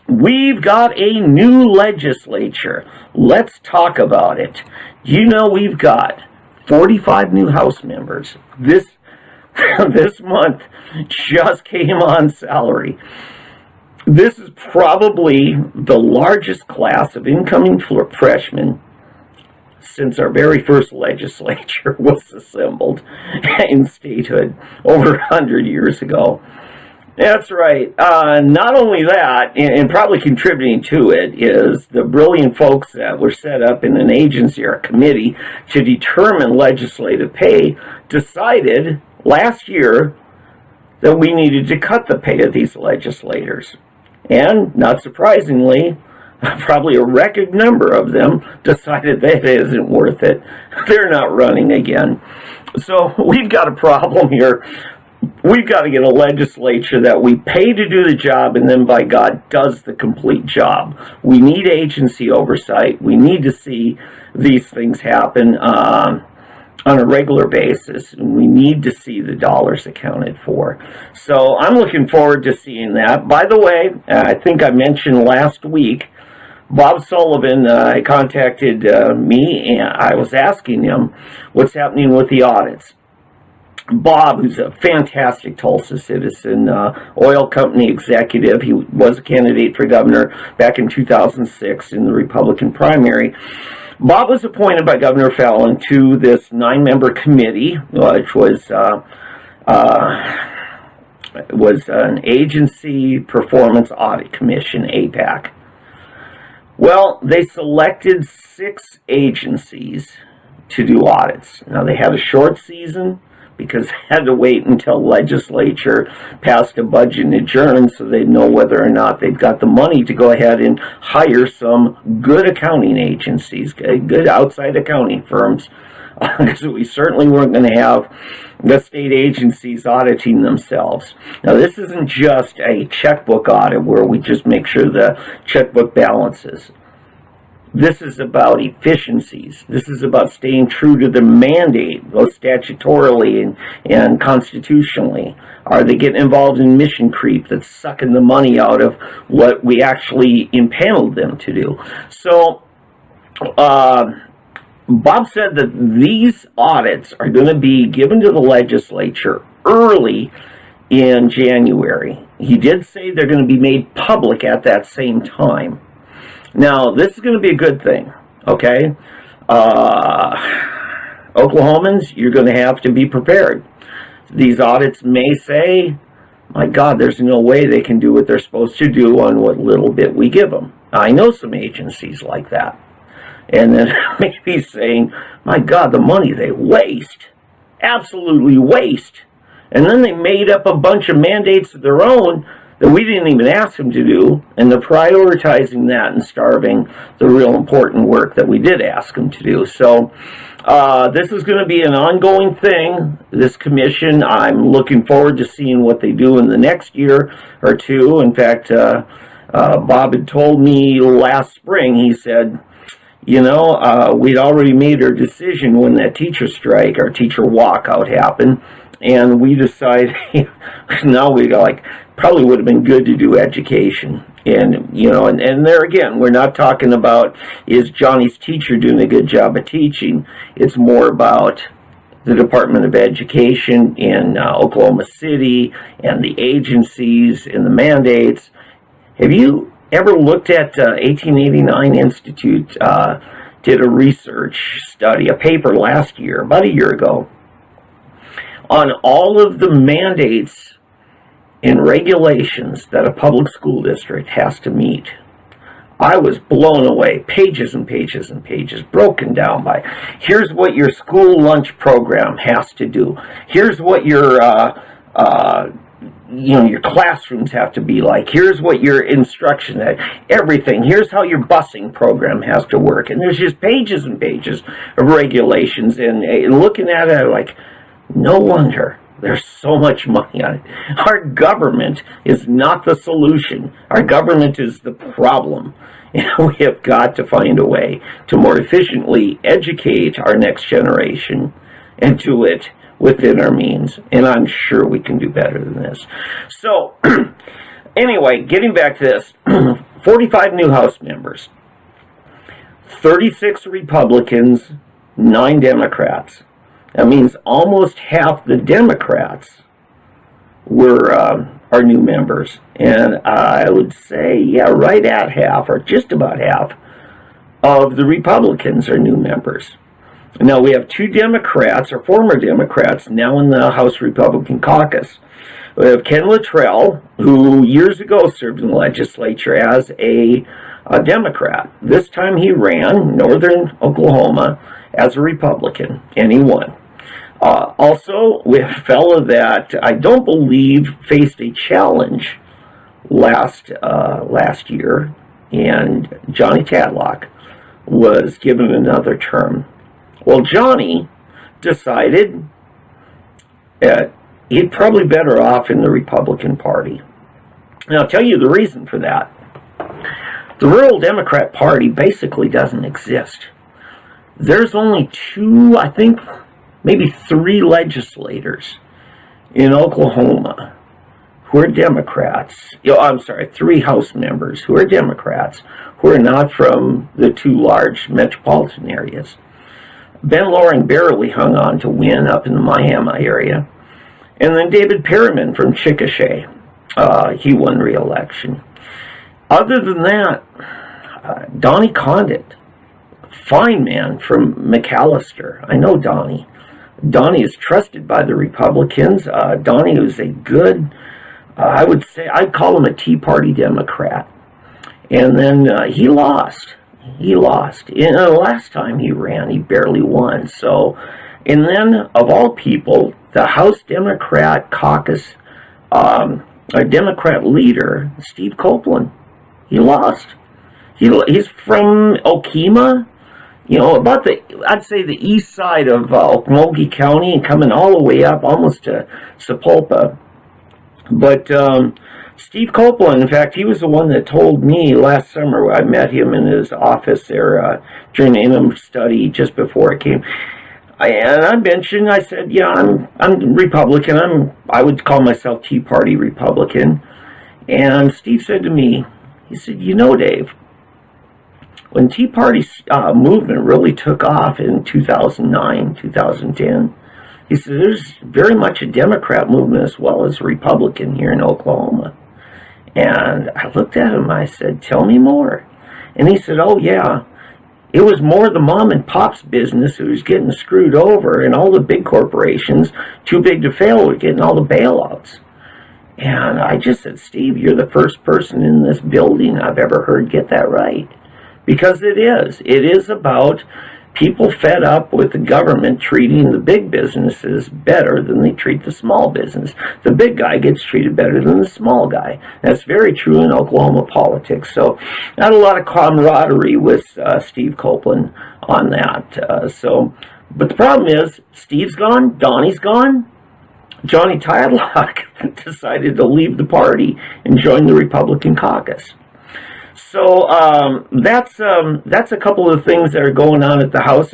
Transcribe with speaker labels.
Speaker 1: We've got a new legislature. Let's talk about it. You know, we've got 45 new House members. This month just came on salary. This is probably the largest class of incoming freshmen since our very first legislature was assembled in statehood over 100 years ago. That's right. Not only that, and probably contributing to it, is the brilliant folks that were set up in an agency or a committee to determine legislative pay decided last year that we needed to cut the pay of these legislators. And, not surprisingly, probably a record number of them decided that it isn't worth it. They're not running again. So we've got a problem here. We've got to get a legislature that we pay to do the job and then, by God, does the complete job. We need agency oversight. We need to see these things happen on a regular basis. And we need to see the dollars accounted for. So I'm looking forward to seeing that. By the way, I think I mentioned last week, Bob Sullivan contacted me, and I was asking him what's happening with the audits. Bob, who's a fantastic Tulsa citizen, oil company executive. He was a candidate for governor back in 2006 in the Republican primary. Bob was appointed by Governor Fallin to this 9-member committee, which was an Agency Performance Audit Commission, APAC. Well, they selected 6 agencies to do audits. Now, they had a short season, because they had to wait until legislature passed a budget and adjourned so they'd know whether or not they've got the money to go ahead and hire some good accounting agencies, good outside accounting firms, because we certainly weren't going to have the state agencies auditing themselves. Now, this isn't just a checkbook audit where we just make sure the checkbook balances. This is about efficiencies. This is about staying true to the mandate, both statutorily and constitutionally. Are they getting involved in mission creep that's sucking the money out of what we actually impaneled them to do? So, Bob said that these audits are going to be given to the legislature early in January. He did say they're going to be made public at that same time. Now, this is going to be a good thing, okay? Oklahomans, you're going to have to be prepared. These audits may say, my God, there's no way they can do what they're supposed to do on what little bit we give them. I know some agencies like that. And then maybe saying, my God, the money they waste, absolutely waste. And then they made up a bunch of mandates of their own that we didn't even ask them to do, and they're prioritizing that and starving the real important work that we did ask them to do. So this is going to be an ongoing thing, this commission. I'm looking forward to seeing what they do in the next year or two. In fact, Bob had told me last spring, he said, you know, we'd already made our decision when that teacher strike, our teacher walkout happened, and we decided, now we probably would have been good to do education. And, you know, and there again, we're not talking about, is Johnny's teacher doing a good job of teaching? It's more about the Department of Education in Oklahoma City and the agencies and the mandates. Have you ever looked at 1889 Institute did a research study, a paper last year, about a year ago, on all of the mandates and regulations that a public school district has to meet? I was blown away. Pages and pages and pages, broken down by, here's what your school lunch program has to do. Here's what your your classrooms have to be like. Here's what your instruction, everything. Here's how your busing program has to work. And there's just pages and pages of regulations. And looking at it, like, no wonder There's so much money on it. Our government is not the solution. Our government is the problem. And we have got to find a way to more efficiently educate our next generation and do it within our means. And I'm sure we can do better than this. So, anyway, getting back to this, 45 new House members, 36 Republicans, 9 Democrats. That means almost half the Democrats were are new members. And I would say, yeah, right at half, or just about half, of the Republicans are new members. Now, we have 2 Democrats, or former Democrats, now in the House Republican caucus. We have Ken Luttrell, who years ago served in the legislature as a Democrat. This time he ran northern Oklahoma as a Republican, and he won. Also, we have a fellow that I don't believe faced a challenge last year, and Johnny Tadlock was given another term. Well, Johnny decided that he'd probably better off in the Republican Party. And I'll tell you the reason for that. The rural Democrat Party basically doesn't exist. There's only 2, I think, maybe 3 legislators in Oklahoma who are Democrats. I'm sorry, 3 House members who are Democrats who are not from the 2 large metropolitan areas. Ben Loring barely hung on to win up in the Miami area. And then David Perryman from Chickasha, he won re-election. Other than that, Donnie Condit, fine man from McAllister. I know Donnie. Donnie is trusted by the Republicans. Donnie is a good, I would say, I'd call him a Tea Party Democrat. And then he lost. He lost. And the last time he ran, he barely won. So, and then, of all people, the House Democrat caucus, our Democrat leader, Steve Copeland, he lost. He's from Okemah, about I'd say the east side of Okmulgee County, and coming all the way up almost to Sapulpa. But Steve Copeland, in fact, he was the one that told me last summer. I met him in his office there during the interim study just before it came. And I mentioned, I said, yeah, I'm Republican. I would call myself Tea Party Republican. And Steve said to me, he said, Dave, when Tea Party movement really took off in 2009, 2010, he said, there's very much a Democrat movement as well as a Republican here in Oklahoma. And I looked at him, I said, tell me more. And he said, oh yeah, it was more the mom and pop's business who was getting screwed over, and all the big corporations, too big to fail, were getting all the bailouts. And I just said, Steve, you're the first person in this building I've ever heard get that right. Because it is about people fed up with the government treating the big businesses better than they treat the small business. The big guy gets treated better than the small guy. That's very true in Oklahoma politics. So I had a lot of camaraderie with Steve Copeland on that. But the problem is, Steve's gone, Donnie's gone. Johnny Tadlock decided to leave the party and join the Republican caucus. So that's a couple of things that are going on at the House.